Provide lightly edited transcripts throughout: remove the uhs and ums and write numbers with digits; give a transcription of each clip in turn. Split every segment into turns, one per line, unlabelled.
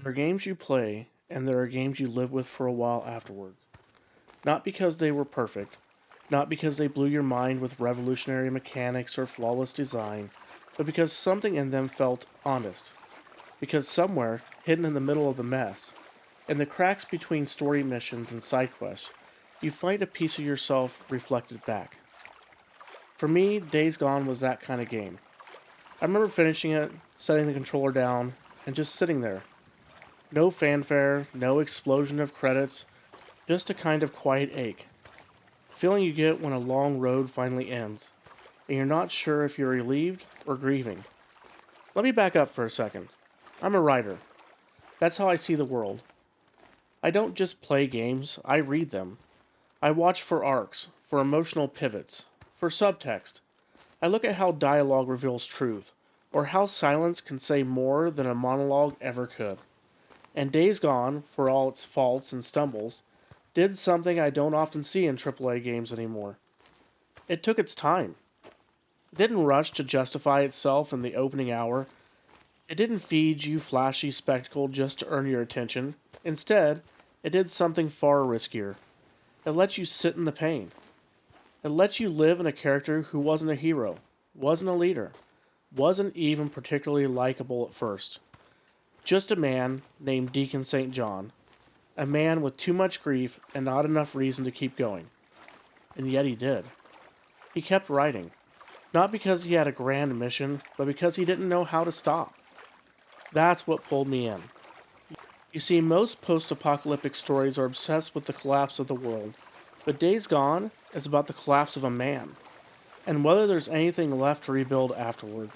There are games you play, and there are games you live with for a while afterwards. Not because they were perfect, not because they blew your mind with revolutionary mechanics or flawless design, but because something in them felt honest. Because somewhere, hidden in the middle of the mess, in the cracks between story missions and side quests, you find a piece of yourself reflected back. For me, Days Gone was that kind of game. I remember finishing it, setting the controller down, and just sitting there. No fanfare, no explosion of credits, just a kind of quiet ache. Feeling you get when a long road finally ends, and you're not sure if you're relieved or grieving. Let me back up for a second. I'm a writer. That's how I see the world. I don't just play games, I read them. I watch for arcs, for emotional pivots, for subtext. I look at how dialogue reveals truth, or how silence can say more than a monologue ever could. And Days Gone, for all its faults and stumbles, did something I don't often see in AAA games anymore. It took its time. It didn't rush to justify itself in the opening hour. It didn't feed you flashy spectacle just to earn your attention. Instead, it did something far riskier. It let you sit in the pain. It let you live in a character who wasn't a hero, wasn't a leader, wasn't even particularly likable at first. Just a man named Deacon St. A man with too much grief and not enough reason to keep going. And yet he did. He kept writing. Not because he had a grand mission, but because he didn't know how to stop. That's what pulled me in. You see, most post-apocalyptic stories are obsessed with the collapse of the world, but Days Gone is about the collapse of a man, and whether there's anything left to rebuild afterward.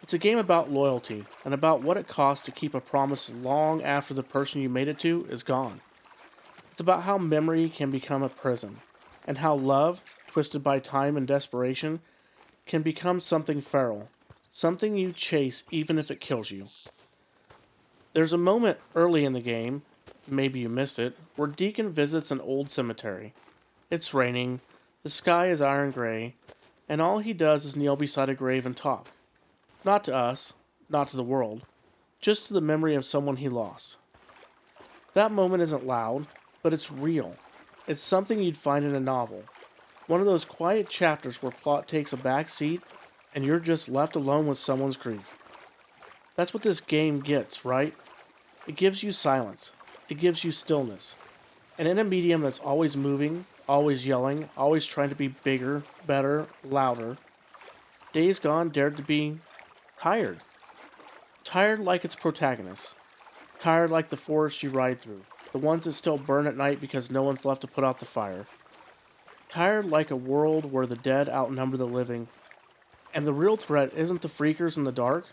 It's a game about loyalty, and about what it costs to keep a promise long after the person you made it to is gone. It's about how memory can become a prison, and how love, twisted by time and desperation, can become something feral, something you chase even if it kills you. There's a moment early in the game, maybe you missed it, where Deacon visits an old cemetery. It's raining, the sky is iron gray, and all he does is kneel beside a grave and talk. Not to us, not to the world, just to the memory of someone he lost. That moment isn't loud, but it's real. It's something you'd find in a novel. One of those quiet chapters where plot takes a back seat and you're just left alone with someone's grief. That's what this game gets, right? It gives you silence. It gives you stillness. And in a medium that's always moving, always yelling, always trying to be bigger, better, louder, Days Gone dared to be tired. Tired like its protagonists. Tired like the forests you ride through, the ones that still burn at night because no one's left to put out the fire. Tired like a world where the dead outnumber the living, and the real threat isn't the freakers in the dark,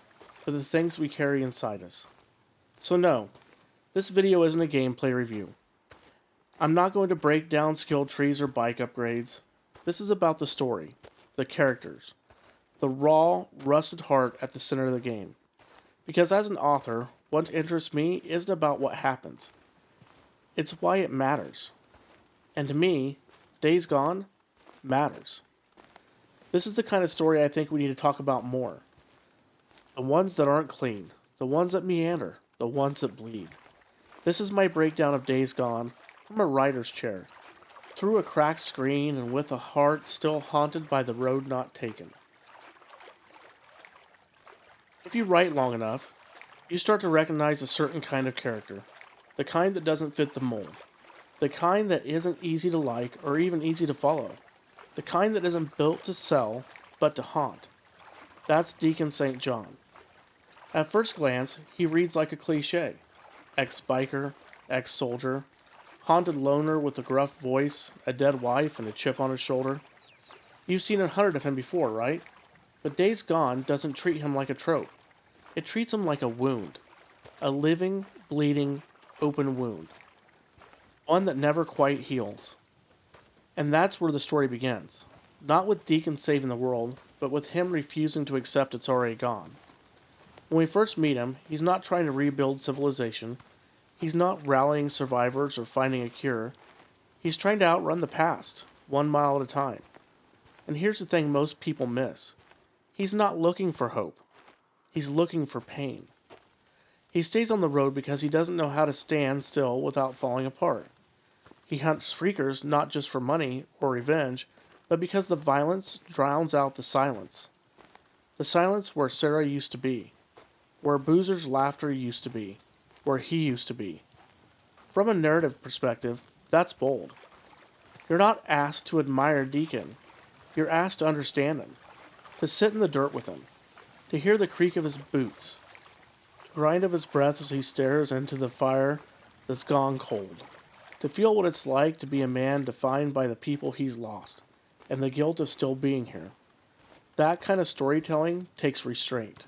but the things we carry inside us. So no, this video isn't a gameplay review. I'm not going to break down skill trees or bike upgrades. This is about the story, the characters, the raw, rusted heart at the center of the game. Because as an author, what interests me isn't about what happens. It's why it matters. And to me, Days Gone matters. This is the kind of story I think we need to talk about more. The ones that aren't clean, the ones that meander, the ones that bleed. This is my breakdown of Days Gone from a writer's chair, through a cracked screen and with a heart still haunted by the road not taken. If you write long enough, you start to recognize a certain kind of character, the kind that doesn't fit the mold, the kind that isn't easy to like or even easy to follow, the kind that isn't built to sell, but to haunt. That's Deacon St. At first glance, he reads like a cliche. Ex-biker, ex-soldier, haunted loner with a gruff voice, a dead wife, and a chip on his shoulder. You've seen 100 of him before, right? But Days Gone doesn't treat him like a trope. It treats him like a wound. A living, bleeding, open wound. One that never quite heals. And that's where the story begins. Not with Deacon saving the world, but with him refusing to accept it's already gone. When we first meet him, he's not trying to rebuild civilization. He's not rallying survivors or finding a cure. He's trying to outrun the past, 1 mile at a time. And here's the thing most people miss. He's not looking for hope. He's looking for pain. He stays on the road because he doesn't know how to stand still without falling apart. He hunts freakers not just for money or revenge, but because the violence drowns out the silence. The silence where Sarah used to be, where Boozer's laughter used to be, where he used to be. From a narrative perspective, that's bold. You're not asked to admire Deacon. You're asked to understand him, to sit in the dirt with him, to hear the creak of his boots, the grind of his breath as he stares into the fire that's gone cold, to feel what it's like to be a man defined by the people he's lost, and the guilt of still being here. That kind of storytelling takes restraint.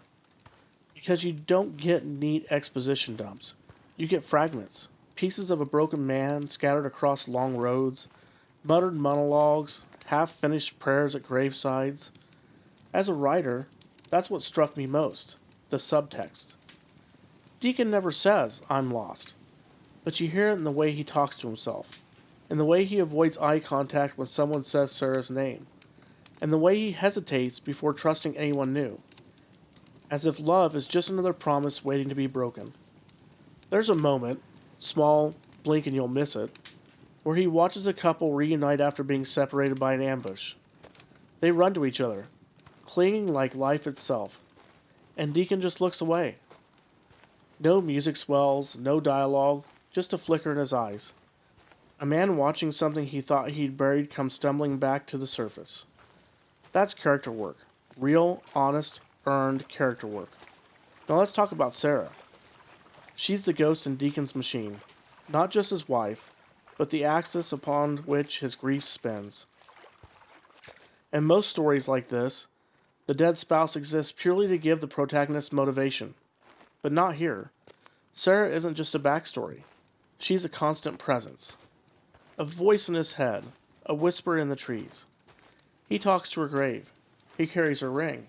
Because you don't get neat exposition dumps. You get fragments, pieces of a broken man scattered across long roads, muttered monologues, half-finished prayers at gravesides. As a writer, that's what struck me most, the subtext. Deacon never says, "I'm lost," but you hear it in the way he talks to himself, in the way he avoids eye contact when someone says Sarah's name, and the way he hesitates before trusting anyone new, as if love is just another promise waiting to be broken. There's a moment, small, blink and you'll miss it, where he watches a couple reunite after being separated by an ambush. They run to each other, clinging like life itself, and Deacon just looks away. No music swells, no dialogue, just a flicker in his eyes. A man watching something he thought he'd buried come stumbling back to the surface. That's character work. Real, honest, earned character work. Now let's talk about Sarah. She's the ghost in Deacon's machine, not just his wife, but the axis upon which his grief spins. In most stories like this, the dead spouse exists purely to give the protagonist motivation. But not here. Sarah isn't just a backstory. She's a constant presence. A voice in his head, a whisper in the trees. He talks to her grave. He carries her ring.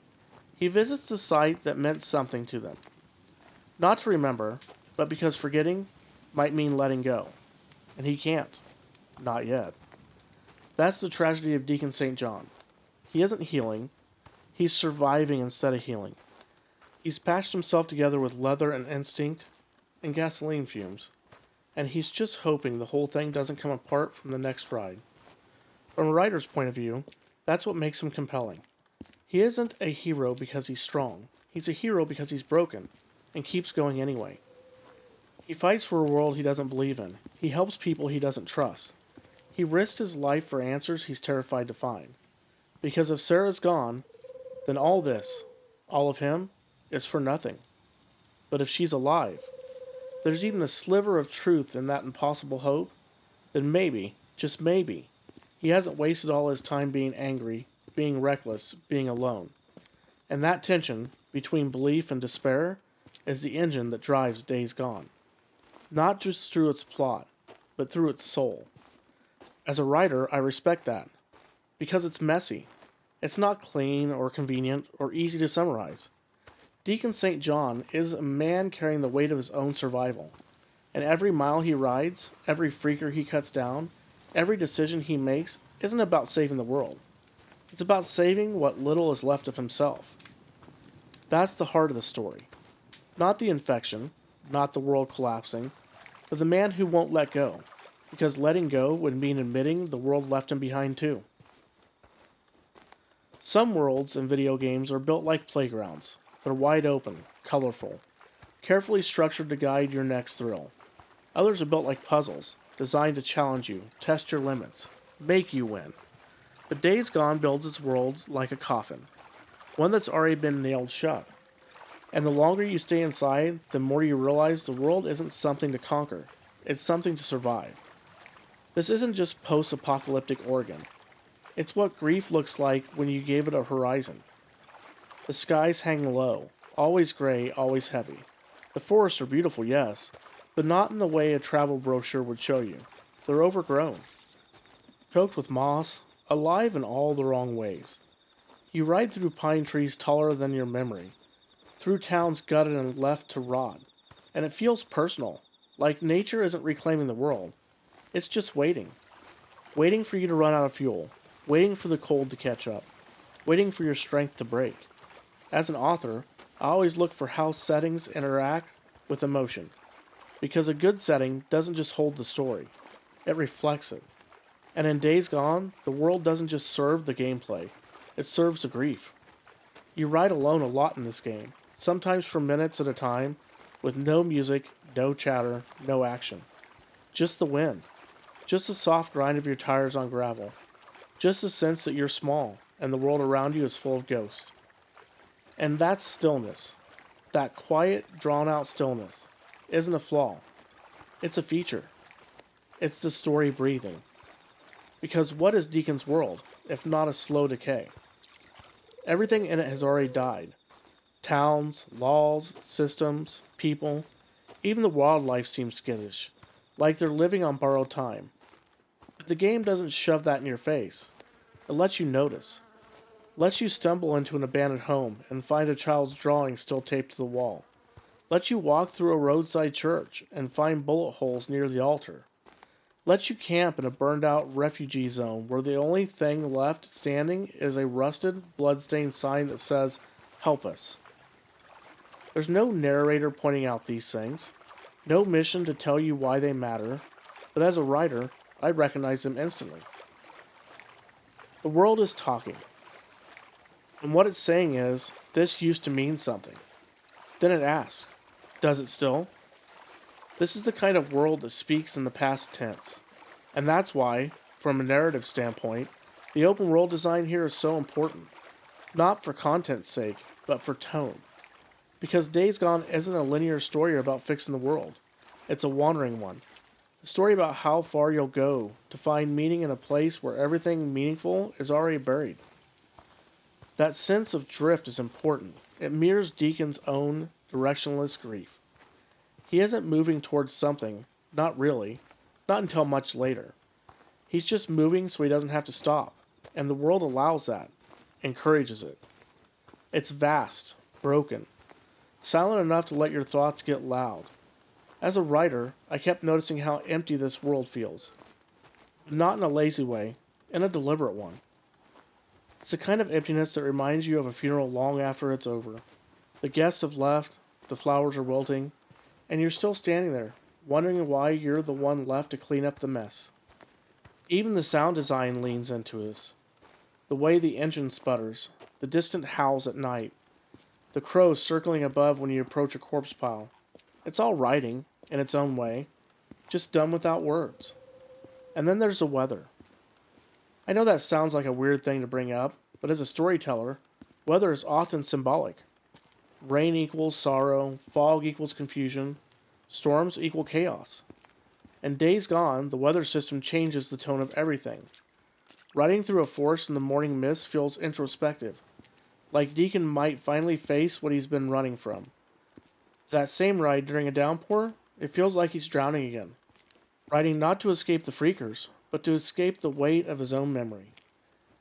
He visits the site that meant something to them. Not to remember, but because forgetting might mean letting go. And he can't. Not yet. That's the tragedy of Deacon St. John. He isn't healing. He's surviving instead of healing. He's patched himself together with leather and instinct and gasoline fumes. And he's just hoping the whole thing doesn't come apart from the next ride. From a writer's point of view, that's what makes him compelling. He isn't a hero because he's strong. He's a hero because he's broken, and keeps going anyway. He fights for a world he doesn't believe in. He helps people he doesn't trust. He risks his life for answers he's terrified to find. Because if Sarah's gone, then all this, all of him, is for nothing. But if she's alive, there's even a sliver of truth in that impossible hope, then maybe, just maybe, he hasn't wasted all his time being angry, being reckless, being alone. And that tension between belief and despair is the engine that drives Days Gone. Not just through its plot, but through its soul. As a writer, I respect that. Because it's messy. It's not clean or convenient or easy to summarize. Deacon St. John is a man carrying the weight of his own survival. And every mile he rides, every freaker he cuts down, every decision he makes isn't about saving the world. It's about saving what little is left of himself. That's the heart of the story. Not the infection, not the world collapsing, but the man who won't let go. Because letting go would mean admitting the world left him behind too. Some worlds in video games are built like playgrounds. They're wide open, colorful, carefully structured to guide your next thrill. Others are built like puzzles, designed to challenge you, test your limits, make you win. But Days Gone builds its world like a coffin, one that's already been nailed shut. And the longer you stay inside, the more you realize the world isn't something to conquer, it's something to survive. This isn't just post-apocalyptic Oregon. It's what grief looks like when you gave it a horizon. The skies hang low, always gray, always heavy. The forests are beautiful, yes, but not in the way a travel brochure would show you. They're overgrown, choked with moss, alive in all the wrong ways. You ride through pine trees taller than your memory, through towns gutted and left to rot, and it feels personal, like nature isn't reclaiming the world. It's just waiting. Waiting for you to run out of fuel, waiting for the cold to catch up, waiting for your strength to break. As an author, I always look for how settings interact with emotion. Because a good setting doesn't just hold the story, it reflects it. And in Days Gone, the world doesn't just serve the gameplay, it serves the grief. You ride alone a lot in this game, sometimes for minutes at a time, with no music, no chatter, no action. Just the wind. Just the soft grind of your tires on gravel. Just the sense that you're small, and the world around you is full of ghosts. And that's stillness. That quiet, drawn-out stillness isn't a flaw. It's a feature. It's the story breathing. Because what is Deacon's world, if not a slow decay? Everything in it has already died. Towns, laws, systems, people, even the wildlife seems skittish, like they're living on borrowed time. But the game doesn't shove that in your face. It lets you notice. Lets you stumble into an abandoned home and find a child's drawing still taped to the wall. Lets you walk through a roadside church and find bullet holes near the altar. Lets you camp in a burned-out refugee zone where the only thing left standing is a rusted, blood-stained sign that says, "Help us." There's no narrator pointing out these things, no mission to tell you why they matter, but as a writer, I recognize them instantly. The world is talking, and what it's saying is, this used to mean something. Then it asks, does it still? This is the kind of world that speaks in the past tense, and that's why, from a narrative standpoint, the open world design here is so important. Not for content's sake, but for tone. Because Days Gone isn't a linear story about fixing the world. It's a wandering one. A story about how far you'll go to find meaning in a place where everything meaningful is already buried. That sense of drift is important. It mirrors Deacon's own directionless grief. He isn't moving towards something, not really, not until much later. He's just moving so he doesn't have to stop, and the world allows that, encourages it. It's vast, broken, silent enough to let your thoughts get loud. As a writer, I kept noticing how empty this world feels. Not in a lazy way, in a deliberate one. It's the kind of emptiness that reminds you of a funeral long after it's over. The guests have left, the flowers are wilting, and you're still standing there, wondering why you're the one left to clean up the mess. Even the sound design leans into this. The way the engine sputters, the distant howls at night, the crows circling above when you approach a corpse pile. It's all writing, in its own way, just done without words. And then there's the weather. I know that sounds like a weird thing to bring up, but as a storyteller, weather is often symbolic. Rain equals sorrow, fog equals confusion, storms equal chaos. In Days Gone, the weather system changes the tone of everything. Riding through a forest in the morning mist feels introspective, like Deacon might finally face what he's been running from. That same ride during a downpour, it feels like he's drowning again. Riding not to escape the freakers, but to escape the weight of his own memory.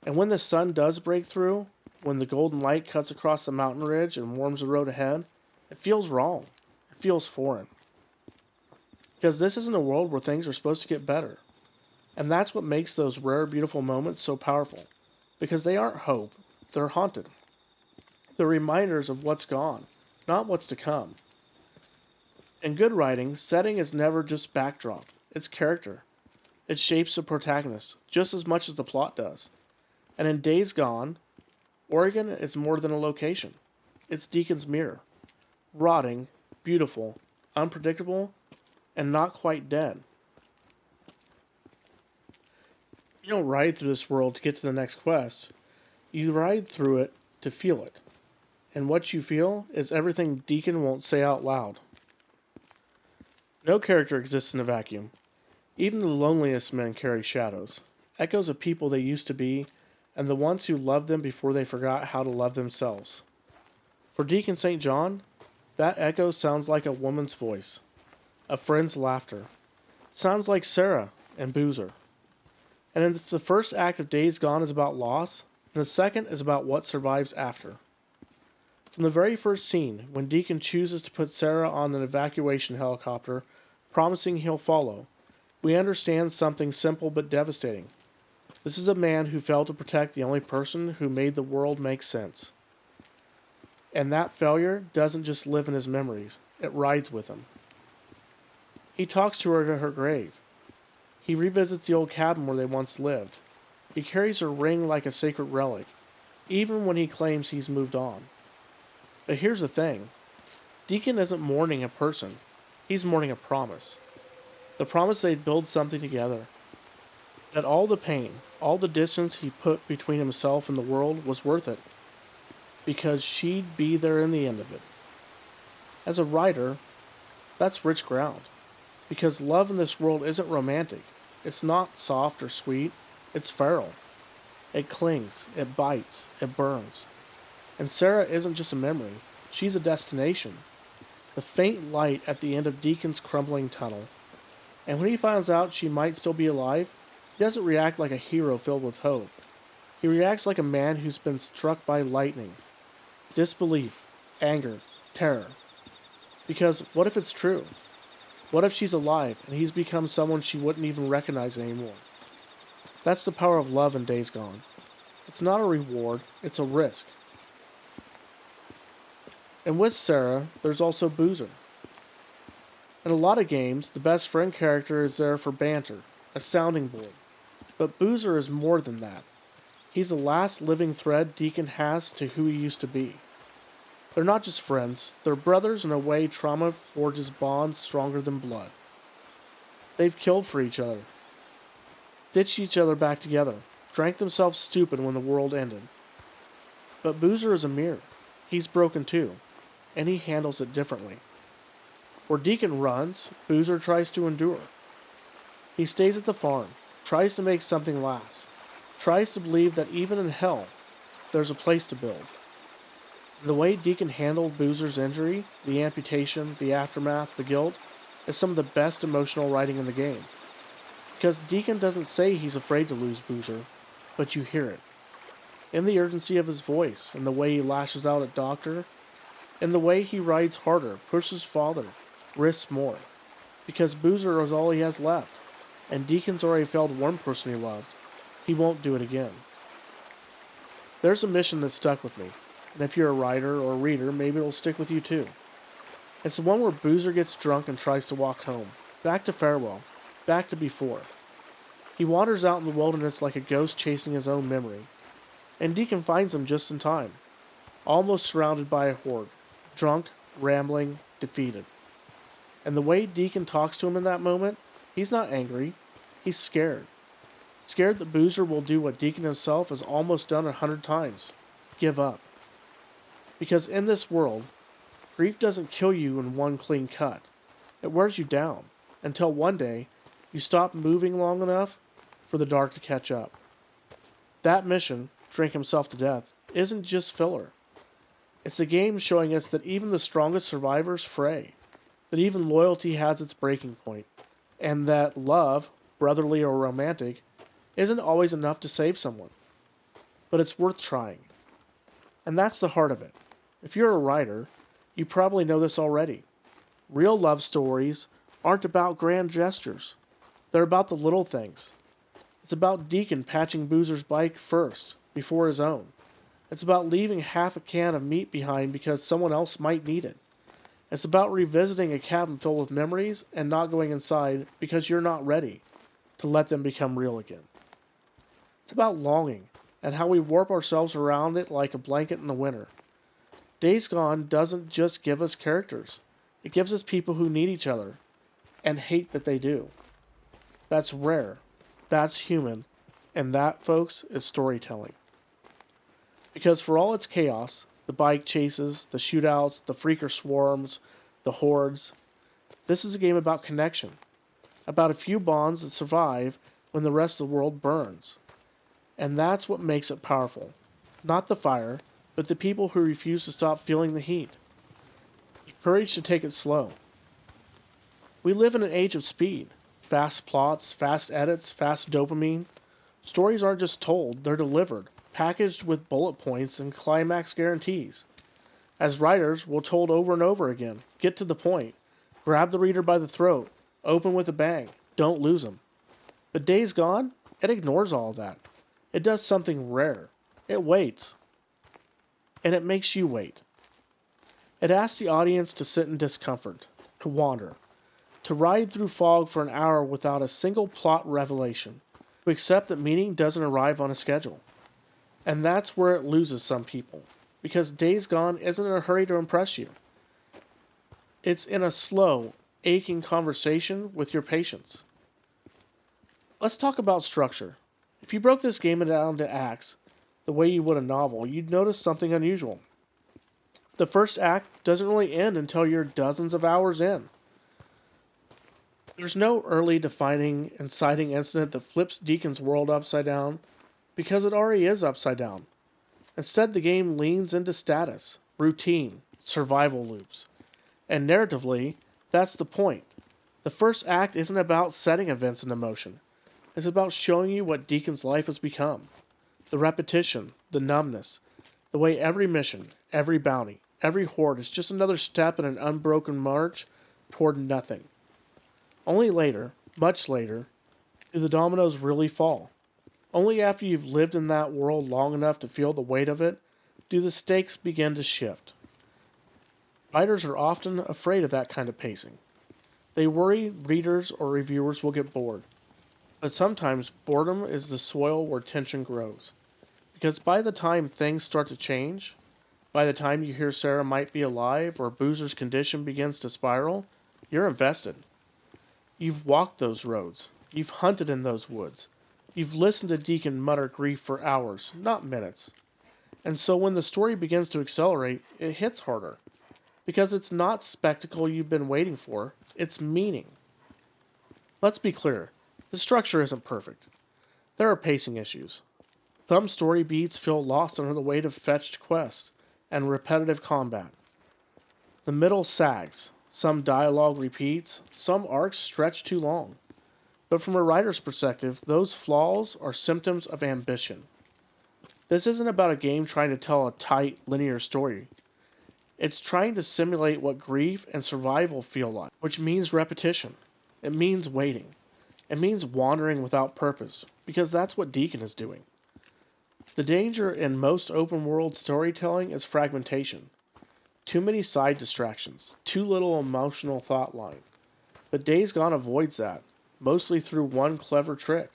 And when the sun does break through, when the golden light cuts across the mountain ridge and warms the road ahead, it feels wrong. It feels foreign. Because this isn't a world where things are supposed to get better. And that's what makes those rare, beautiful moments so powerful. Because they aren't hope, they're haunted. They're reminders of what's gone, not what's to come. In good writing, setting is never just backdrop, it's character. It shapes the protagonist, just as much as the plot does. And in Days Gone, Oregon is more than a location. It's Deacon's mirror. Rotting, beautiful, unpredictable, and not quite dead. You don't ride through this world to get to the next quest. You ride through it to feel it. And what you feel is everything Deacon won't say out loud. No character exists in a vacuum. Even the loneliest men carry shadows, echoes of people they used to be, and the ones who loved them before they forgot how to love themselves. For Deacon St. John, that echo sounds like a woman's voice, a friend's laughter. It sounds like Sarah and Boozer. And if the first act of Days Gone is about loss, then the second is about what survives after. From the very first scene, when Deacon chooses to put Sarah on an evacuation helicopter, promising he'll follow, we understand something simple but devastating. This is a man who failed to protect the only person who made the world make sense. And that failure doesn't just live in his memories, it rides with him. He talks to her to her grave. He revisits the old cabin where they once lived. He carries her ring like a sacred relic, even when he claims he's moved on. But here's the thing. Deacon isn't mourning a person. He's mourning a promise. The promise they'd build something together. That all the pain, all the distance he put between himself and the world was worth it. Because she'd be there in the end of it. As a writer, that's rich ground. Because love in this world isn't romantic. It's not soft or sweet. It's feral. It clings, it bites, it burns. And Sarah isn't just a memory. She's a destination. The faint light at the end of Deacon's crumbling tunnel. And when he finds out she might still be alive, he doesn't react like a hero filled with hope. He reacts like a man who's been struck by lightning. Disbelief, anger, terror. Because what if it's true? What if she's alive and he's become someone she wouldn't even recognize anymore? That's the power of love in Days Gone. It's not a reward, it's a risk. And with Sarah, there's also Boozer. In a lot of games, the best friend character is there for banter, a sounding board. But Boozer is more than that. He's the last living thread Deacon has to who he used to be. They're not just friends, they're brothers in a way trauma forges bonds stronger than blood. They've killed for each other, ditched each other back together, drank themselves stupid when the world ended. But Boozer is a mirror. He's broken too, and he handles it differently. Where Deacon runs, Boozer tries to endure. He stays at the farm, tries to make something last, tries to believe that even in hell, there's a place to build. The way Deacon handled Boozer's injury, the amputation, the aftermath, the guilt, is some of the best emotional writing in the game. Because Deacon doesn't say he's afraid to lose Boozer, but you hear it. In the urgency of his voice, in the way he lashes out at Doctor, in the way he rides harder, pushes farther, risks more. Because Boozer is all he has left, and Deacon's already failed one person he loved. He won't do it again. There's a mission that stuck with me. And if you're a writer or a reader, maybe it'll stick with you too. It's the one where Boozer gets drunk and tries to walk home. Back to Farewell. Back to before. He wanders out in the wilderness like a ghost chasing his own memory. And Deacon finds him just in time. Almost surrounded by a horde. Drunk, rambling, defeated. And the way Deacon talks to him in that moment, he's not angry. He's scared. Scared that Boozer will do what Deacon himself has almost done 100 times. Give up. Because in this world, grief doesn't kill you in one clean cut. It wears you down, until one day, you stop moving long enough for the dark to catch up. That mission, drink himself to death, isn't just filler. It's the game showing us that even the strongest survivors fray, that even loyalty has its breaking point, and that love, brotherly or romantic, isn't always enough to save someone. But it's worth trying. And that's the heart of it. If you're a writer, you probably know this already. Real love stories aren't about grand gestures. They're about the little things. It's about Deacon patching Boozer's bike first, before his own. It's about leaving half a can of meat behind because someone else might need it. It's about revisiting a cabin filled with memories and not going inside because you're not ready to let them become real again. It's about longing and how we warp ourselves around it like a blanket in the winter. Days Gone doesn't just give us characters. It gives us people who need each other and hate that they do. That's rare. That's human. And that, folks, is storytelling. Because for all its chaos, the bike chases, the shootouts, the freaker swarms, the hordes, this is a game about connection. About a few bonds that survive when the rest of the world burns. And that's what makes it powerful. Not the fire, but the people who refuse to stop feeling the heat. The courage to take it slow. We live in an age of speed. Fast plots, fast edits, fast dopamine. Stories aren't just told, they're delivered, packaged with bullet points and climax guarantees. As writers, we're told over and over again, get to the point. Grab the reader by the throat. Open with a bang. Don't lose them. But Days Gone, it ignores all of that. It does something rare. It waits. And it makes you wait. It asks the audience to sit in discomfort, to wander, to ride through fog for an hour without a single plot revelation, to accept that meaning doesn't arrive on a schedule. And that's where it loses some people, because Days Gone isn't in a hurry to impress you. It's in a slow, aching conversation with your patience. Let's talk about structure. If you broke this game down to acts, the way you would a novel, you'd notice something unusual. The first act doesn't really end until you're dozens of hours in. There's no early defining, inciting incident that flips Deacon's world upside down, because it already is upside down. Instead, the game leans into status, routine, survival loops. And narratively, that's the point. The first act isn't about setting events into motion. It's about showing you what Deacon's life has become. The repetition, the numbness, the way every mission, every bounty, every horde is just another step in an unbroken march toward nothing. Only later, much later, do the dominoes really fall. Only after you've lived in that world long enough to feel the weight of it, do the stakes begin to shift. Writers are often afraid of that kind of pacing. They worry readers or reviewers will get bored. But sometimes boredom is the soil where tension grows. Because by the time things start to change, by the time you hear Sarah might be alive or Boozer's condition begins to spiral, you're invested. You've walked those roads. You've hunted in those woods. You've listened to Deacon mutter grief for hours, not minutes. And so when the story begins to accelerate, it hits harder. Because it's not spectacle you've been waiting for, it's meaning. Let's be clear, the structure isn't perfect. There are pacing issues. Some story beats feel lost under the weight of fetched quests and repetitive combat. The middle sags, some dialogue repeats, some arcs stretch too long. But from a writer's perspective, those flaws are symptoms of ambition. This isn't about a game trying to tell a tight, linear story. It's trying to simulate what grief and survival feel like, which means repetition. It means waiting. It means wandering without purpose, because that's what Deacon is doing. The danger in most open world storytelling is fragmentation. Too many side distractions, too little emotional thought line. But Days Gone avoids that, mostly through one clever trick.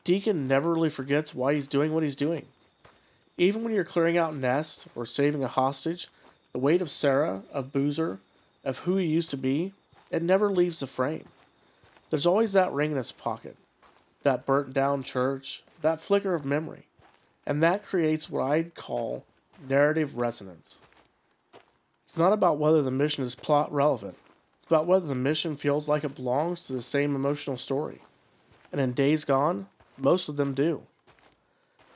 Deacon never really forgets why he's doing what he's doing. Even when you're clearing out nests or saving a hostage, the weight of Sarah, of Boozer, of who he used to be, it never leaves the frame. There's always that ring in his pocket, that burnt down church, that flicker of memory, and that creates what I'd call narrative resonance. It's not about whether the mission is plot relevant. It's about whether the mission feels like it belongs to the same emotional story. And in Days Gone, most of them do.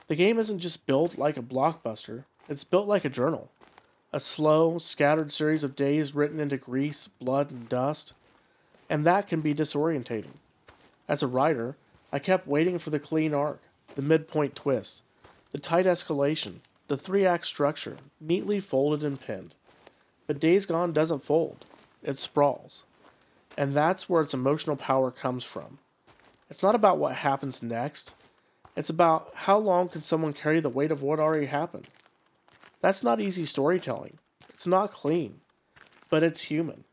The game isn't just built like a blockbuster, it's built like a journal. A slow, scattered series of days written into grease, blood, and dust. And that can be disorientating. As a writer, I kept waiting for the clean arc, the midpoint twist, the tight escalation, the three-act structure, neatly folded and pinned. But Days Gone doesn't fold. It sprawls. And that's where its emotional power comes from. It's not about what happens next. It's about how long can someone carry the weight of what already happened. That's not easy storytelling. It's not clean. But it's human.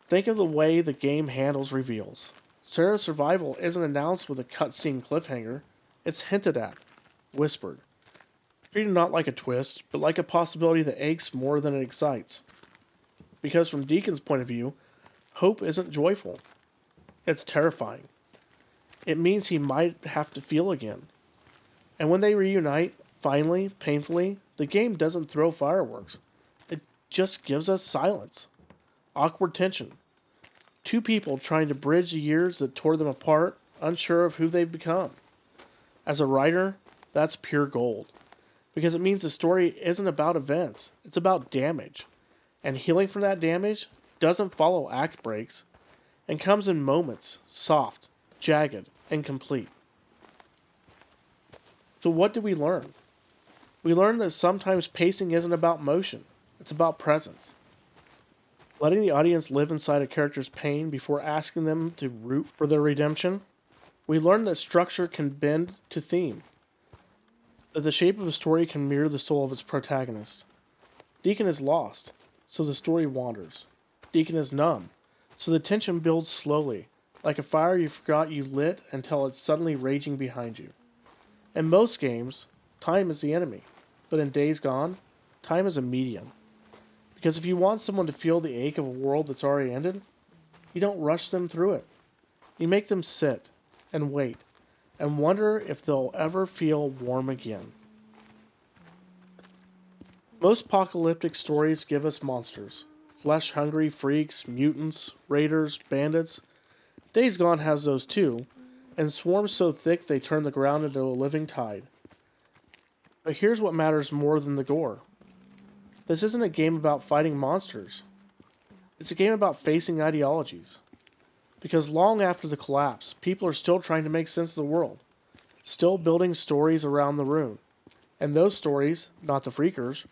Think of the way the game handles reveals. Sarah's survival isn't announced with a cutscene cliffhanger. It's hinted at, whispered. Treated not like a twist, but like a possibility that aches more than it excites. Because from Deacon's point of view, hope isn't joyful. It's terrifying. It means he might have to feel again. And when they reunite, finally, painfully, the game doesn't throw fireworks. It just gives us silence. Awkward tension. Two people trying to bridge the years that tore them apart, unsure of who they've become. As a writer, that's pure gold. Because it means the story isn't about events, it's about damage. And healing from that damage doesn't follow act breaks, and comes in moments, soft, jagged, and complete. So what did we learn? We learned that sometimes pacing isn't about motion, it's about presence. Letting the audience live inside a character's pain before asking them to root for their redemption. We learned that structure can bend to theme, that the shape of a story can mirror the soul of its protagonist. Deacon is lost, so the story wanders. Deacon is numb, so the tension builds slowly, like a fire you forgot you lit until it's suddenly raging behind you. In most games, time is the enemy, but in Days Gone, time is a medium. Because if you want someone to feel the ache of a world that's already ended, you don't rush them through it. You make them sit and wait and wonder if they'll ever feel warm again. Most apocalyptic stories give us monsters. Flesh-hungry freaks, mutants, raiders, bandits. Days Gone has those too, and swarms so thick they turn the ground into a living tide. But here's what matters more than the gore. This isn't a game about fighting monsters. It's a game about facing ideologies. Because long after the collapse, people are still trying to make sense of the world, still building stories around the ruin. And those stories, not the freakers,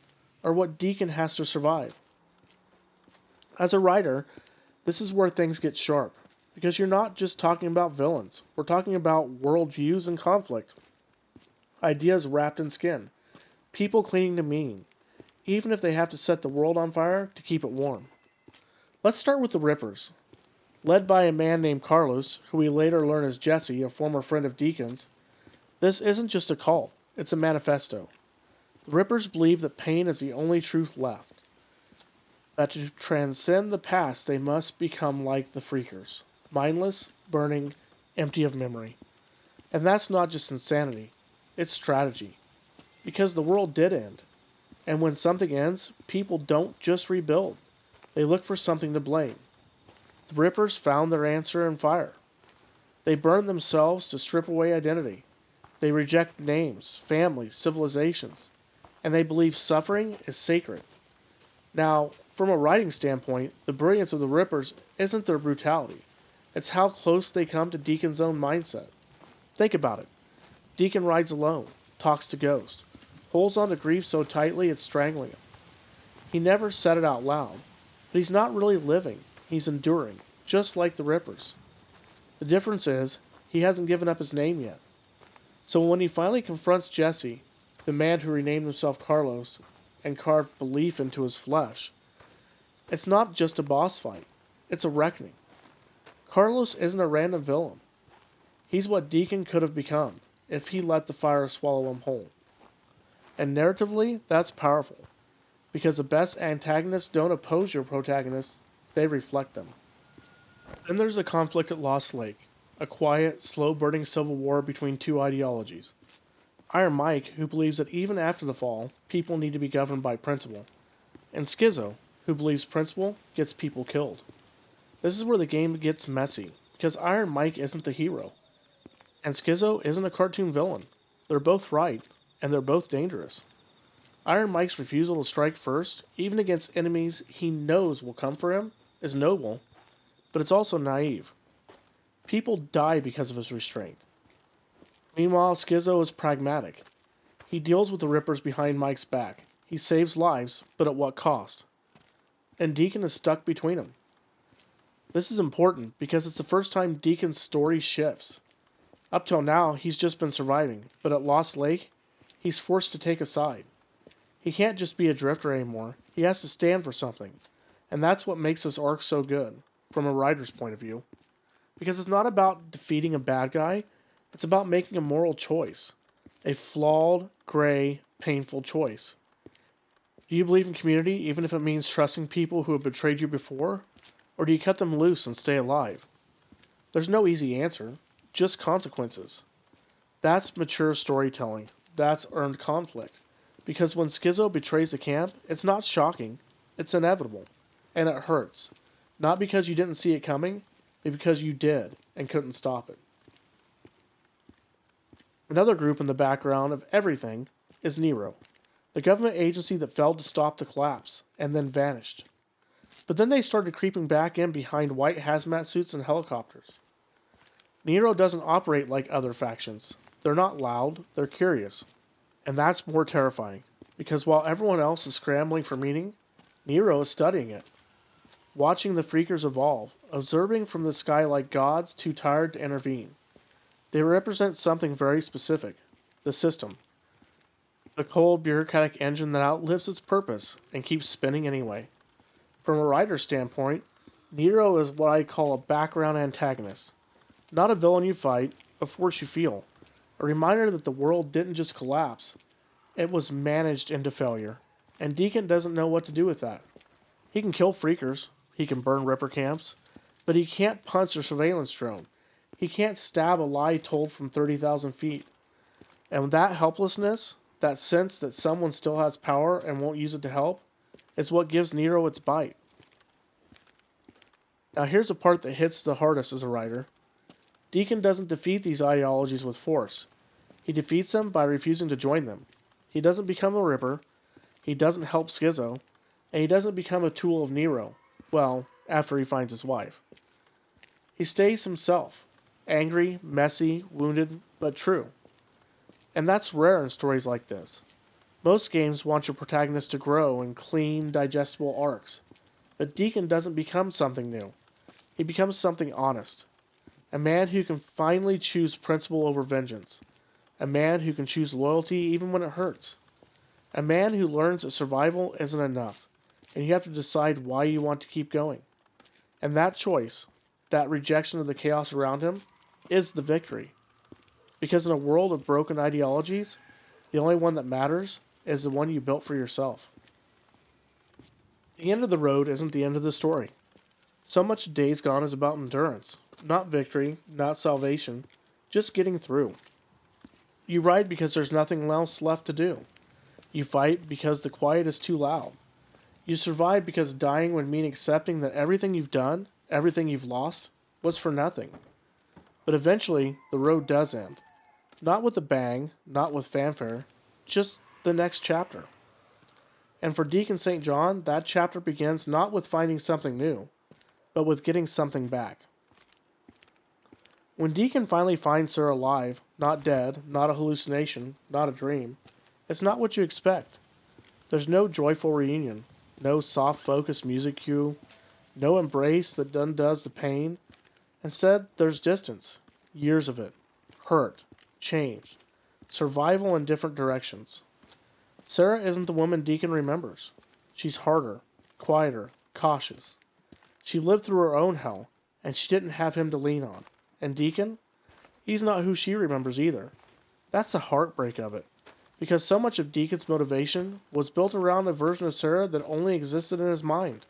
are what Deacon has to survive. As a writer, this is where things get sharp, because you're not just talking about villains. We're talking about worldviews and conflict. Ideas wrapped in skin. People clinging to meaning, even if they have to set the world on fire to keep it warm. Let's start with the Rippers. Led by a man named Carlos, who we later learn is Jesse, a former friend of Deacon's, this isn't just a cult, it's a manifesto. The Rippers believe that pain is the only truth left. That to transcend the past they must become like the Freakers. Mindless, burning, empty of memory. And that's not just insanity, it's strategy. Because the world did end. And when something ends, people don't just rebuild. They look for something to blame. The Rippers found their answer in fire. They burn themselves to strip away identity. They reject names, families, civilizations. And they believe suffering is sacred. Now, from a writing standpoint, the brilliance of the Rippers isn't their brutality. It's how close they come to Deacon's own mindset. Think about it. Deacon rides alone, talks to ghosts, holds on to grief so tightly it's strangling him. He never said it out loud, but he's not really living. He's enduring, just like the Rippers. The difference is, he hasn't given up his name yet. So when he finally confronts Jesse, the man who renamed himself Carlos, and carved belief into his flesh, it's not just a boss fight. It's a reckoning. Carlos isn't a random villain. He's what Deacon could have become, if he let the fire swallow him whole. And narratively, that's powerful. Because the best antagonists don't oppose your protagonists, they reflect them. Then there's a conflict at Lost Lake, a quiet, slow-burning civil war between two ideologies. Iron Mike, who believes that even after the fall, people need to be governed by principle, and Schizo, who believes principle gets people killed. This is where the game gets messy, because Iron Mike isn't the hero, and Schizo isn't a cartoon villain. They're both right, and they're both dangerous. Iron Mike's refusal to strike first, even against enemies he knows will come for him, is noble, but it's also naive. People die because of his restraint. Meanwhile, Schizo is pragmatic. He deals with the Rippers behind Mike's back. He saves lives, but at what cost? And Deacon is stuck between them. This is important because it's the first time Deacon's story shifts. Up till now, he's just been surviving, but at Lost Lake, he's forced to take a side. He can't just be a drifter anymore. He has to stand for something. And that's what makes this arc so good, from a writer's point of view. Because it's not about defeating a bad guy, it's about making a moral choice. A flawed, gray, painful choice. Do you believe in community even if it means trusting people who have betrayed you before? Or do you cut them loose and stay alive? There's no easy answer, just consequences. That's mature storytelling. That's earned conflict. Because when Schizo betrays the camp, it's not shocking, it's inevitable. And it hurts. Not because you didn't see it coming, but because you did and couldn't stop it. Another group in the background of everything is Nero, the government agency that failed to stop the collapse and then vanished. But then they started creeping back in behind white hazmat suits and helicopters. Nero doesn't operate like other factions. They're not loud, they're curious. And that's more terrifying, because while everyone else is scrambling for meaning, Nero is studying it. Watching the Freakers evolve, observing from the sky like gods too tired to intervene. They represent something very specific, the system. A cold, bureaucratic engine that outlives its purpose and keeps spinning anyway. From a writer's standpoint, Nero is what I call a background antagonist. Not a villain you fight, a force you feel. A reminder that the world didn't just collapse, it was managed into failure. And Deacon doesn't know what to do with that. He can kill freakers, he can burn Ripper camps, but he can't punch a surveillance drone. He can't stab a lie told from 30,000 feet. And that helplessness, that sense that someone still has power and won't use it to help, is what gives Nero its bite. Now here's a part that hits the hardest as a writer. Deacon doesn't defeat these ideologies with force. He defeats them by refusing to join them. He doesn't become a Ripper, he doesn't help Schizo, and he doesn't become a tool of Nero. Well, after he finds his wife. He stays himself. Angry, messy, wounded, but true. And that's rare in stories like this. Most games want your protagonist to grow in clean, digestible arcs. But Deacon doesn't become something new. He becomes something honest. A man who can finally choose principle over vengeance. A man who can choose loyalty even when it hurts. A man who learns that survival isn't enough, and you have to decide why you want to keep going. And that choice, that rejection of the chaos around him, is the victory. Because in a world of broken ideologies, the only one that matters is the one you built for yourself. The end of the road isn't the end of the story. So much of Days Gone is about endurance, not victory, not salvation, just getting through. You ride because there's nothing else left to do. You fight because the quiet is too loud. You survive because dying would mean accepting that everything you've done, everything you've lost, was for nothing. But eventually, the road does end. Not with a bang, not with fanfare, just the next chapter. And for Deacon St. John, that chapter begins not with finding something new, but with getting something back. When Deacon finally finds Sarah alive, not dead, not a hallucination, not a dream, it's not what you expect. There's no joyful reunion, no soft focused music cue, no embrace that undoes the pain. Instead, there's distance, years of it, hurt, change, survival in different directions. Sarah isn't the woman Deacon remembers. She's harder, quieter, cautious. She lived through her own hell, and she didn't have him to lean on. And Deacon? He's not who she remembers either. That's the heartbreak of it. Because so much of Deacon's motivation was built around a version of Sarah that only existed in his mind,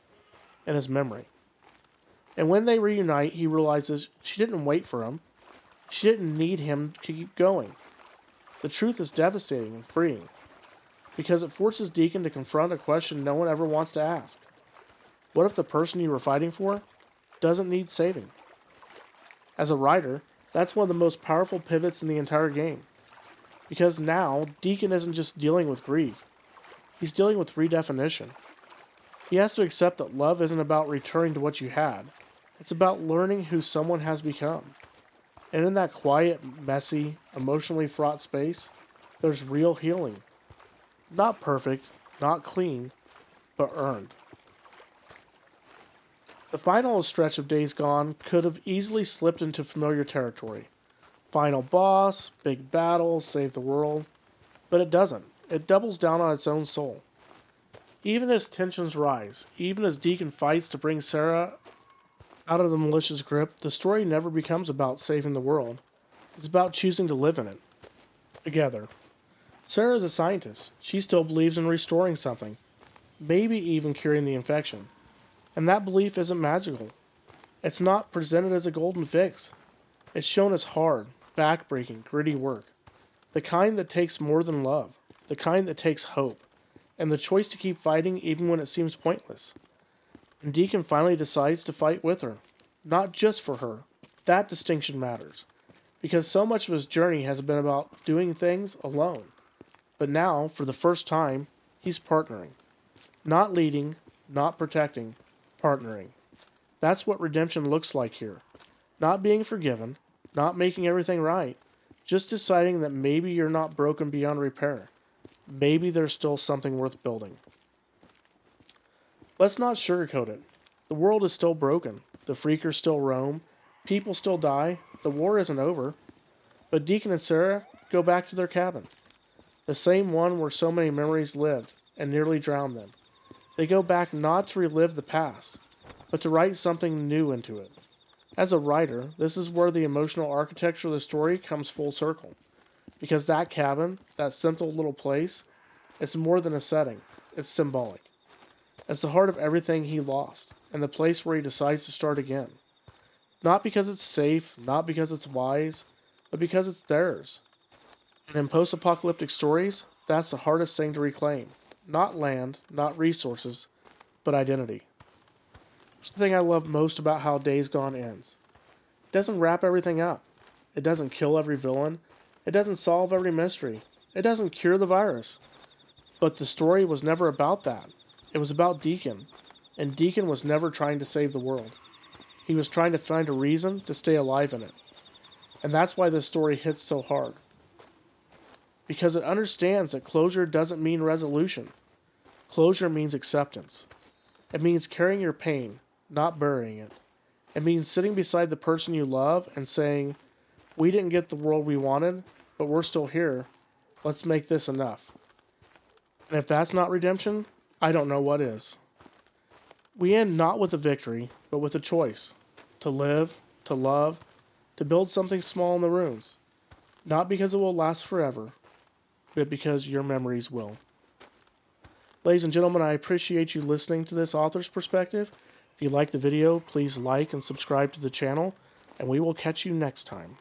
in his memory. And when they reunite, he realizes she didn't wait for him. She didn't need him to keep going. The truth is devastating and freeing, because it forces Deacon to confront a question no one ever wants to ask. What if the person you were fighting for doesn't need saving? As a writer, that's one of the most powerful pivots in the entire game. Because now, Deacon isn't just dealing with grief. He's dealing with redefinition. He has to accept that love isn't about returning to what you had. It's about learning who someone has become. And in that quiet, messy, emotionally fraught space, there's real healing. Not perfect, not clean, but earned. The final stretch of Days Gone could have easily slipped into familiar territory. Final boss, big battle, save the world. But it doesn't. It doubles down on its own soul. Even as tensions rise, even as Deacon fights to bring Sarah out of the militia's grip, the story never becomes about saving the world. It's about choosing to live in it. Together. Sarah is a scientist. She still believes in restoring something. Maybe even curing the infection. And that belief isn't magical. It's not presented as a golden fix. It's shown as hard, backbreaking, gritty work. The kind that takes more than love. The kind that takes hope. And the choice to keep fighting even when it seems pointless. And Deacon finally decides to fight with her. Not just for her. That distinction matters. Because so much of his journey has been about doing things alone. But now, for the first time, he's partnering. Not leading, not protecting, partnering. That's what redemption looks like here. Not being forgiven, not making everything right, just deciding that maybe you're not broken beyond repair. Maybe there's still something worth building. Let's not sugarcoat it. The world is still broken. The freakers still roam. People still die. The war isn't over. But Deacon and Sarah go back to their cabin. The same one where so many memories lived and nearly drowned them. They go back not to relive the past, but to write something new into it. As a writer, this is where the emotional architecture of the story comes full circle. Because that cabin, that simple little place, it's more than a setting, it's symbolic. It's the heart of everything he lost, and the place where he decides to start again. Not because it's safe, not because it's wise, but because it's theirs. And in post-apocalyptic stories, that's the hardest thing to reclaim. Not land, not resources, but identity. It's the thing I love most about how Days Gone ends. It doesn't wrap everything up. It doesn't kill every villain. It doesn't solve every mystery. It doesn't cure the virus. But the story was never about that. It was about Deacon. And Deacon was never trying to save the world. He was trying to find a reason to stay alive in it. And that's why this story hits so hard. Because it understands that closure doesn't mean resolution. Closure means acceptance. It means carrying your pain, not burying it. It means sitting beside the person you love and saying, "We didn't get the world we wanted, but we're still here. Let's make this enough." And if that's not redemption, I don't know what is. We end not with a victory, but with a choice. To live, to love, to build something small in the ruins. Not because it will last forever, but because your memories will. Ladies and gentlemen, I appreciate you listening to this author's perspective. If you like the video, please like and subscribe to the channel, and we will catch you next time.